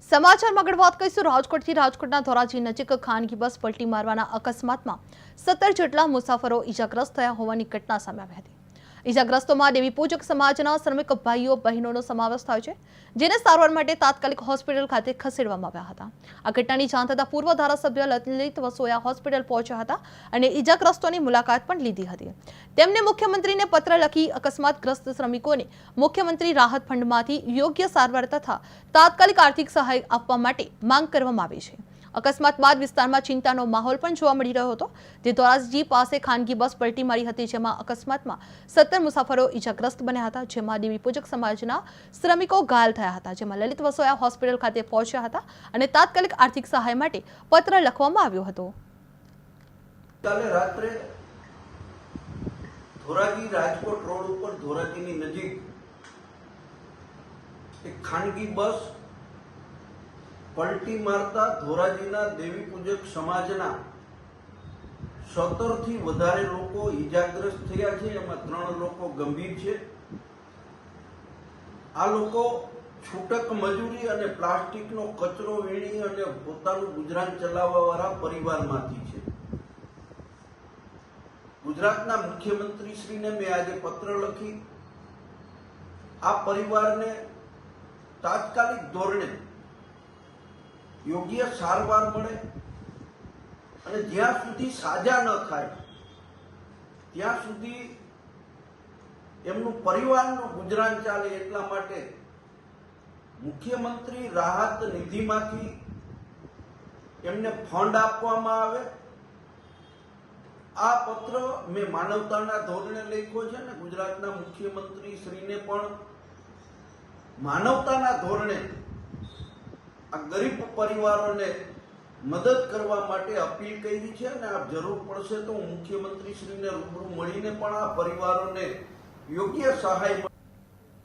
સમાચારમાં આગળ વાત કરીશું રાજકોટથી રાજકોટના ધોરાજી નજીક ખાનગી બસ પલટી મારવાના અકસ્માતમાં 17 જેટલા મુસાફરો ઈજાગ્રસ્ત થયા હોવાની ઘટના સામે આવી હતી। ઈજાગ્રસ્તોમાં દેવી પૂજક સમાજના શ્રમિક ભાઈઓ બહેનોનો સમાવેશ થાય છે, જેને સારવાર માટે તાત્કાલિક હોસ્પિટલ ખાતે ખસેડવામાં આવ્યા હતા। આ ઘટનાની જાણ થતાં પૂર્વ ધારાસભ્ય લલિત વસોયા હોસ્પિટલ પહોંચ્યા હતા અને ઈજાગ્રસ્તોની મુલાકાત પણ લીધી હતી। તેમને મુખ્યમંત્રીને પત્ર લખી અકસ્માતગ્રસ્ત શ્રમિકોને મુખ્યમંત્રી રાહત ફંડમાંથી યોગ્ય સારવાર તથા તાત્કાલિક આર્થિક સહાય આપવા માટે માંગ કરવામાં આવી છે। અકસ્માત બાદ વિસ્તારમાં ચિંતાનો માહોલ પણ જોવા મળી રહ્યો હતો, જે ધોરાજી પાસે ખાનગી બસ પલટી મારી હતી, જેમાં અકસ્માતમાં 17 મુસાફરો ઈજાગ્રસ્ત બન્યા હતા, જેમાં દેવી પૂજક સમાજના શ્રમિકો ઘાયલ થયા હતા, જેમાં લલિત વસોયા હોસ્પિટલ ખાતે પહોંચ્યા હતા અને તાત્કાલિક આર્થિક સહાય માટે પત્ર લખવામાં આવ્યો હતો। કાલે રાત્રે ધોરાજી રાજકોટ રોડ ઉપર ધોરાજીની નજીક એક ખાનગી બસ પલટી મારતા ધોરાજીના દેવી પૂજક સમાજના 17 થી વધારે લોકો ઈજાગ્રસ્ત થયા છે। એમાં 3 લોકો ગંભીર છે। આ લોકો છૂટક મજૂરી અને પ્લાસ્ટિકનો કચરો વીણી અને પોતાનું ગુજરાન ચલાવવા વાળા પરિવારમાંથી છે। ગુજરાતના મુખ્યમંત્રી શ્રીને મેં આજે પત્ર લખી આ પરિવારને તાત્કાલિક ધોરણે યોગ્ય સારવાર મળે અને જ્યાં સુધી સાજા ન થાય ત્યાં સુધી એમનું પરિવારનું ગુજરાન ચાલે એટલા માટે મુખ્યમંત્રી રાહત નિધિમાંથી એમને ફંડ આપવામાં આવે। આ પત્ર મેં માનવતાના ધોરણે લખ્યો છે ને ગુજરાતના મુખ્યમંત્રી શ્રીને પણ માનવતાના ધોરણે આ ગરીબ પરિવારોને મદદ કરવા માટે અપીલ કરી છે અને આ જરૂર પડશે તો હું મુખ્યમંત્રી શ્રીને રૂબરૂ મળીને પણ આ પરિવારોને યોગ્ય સહાય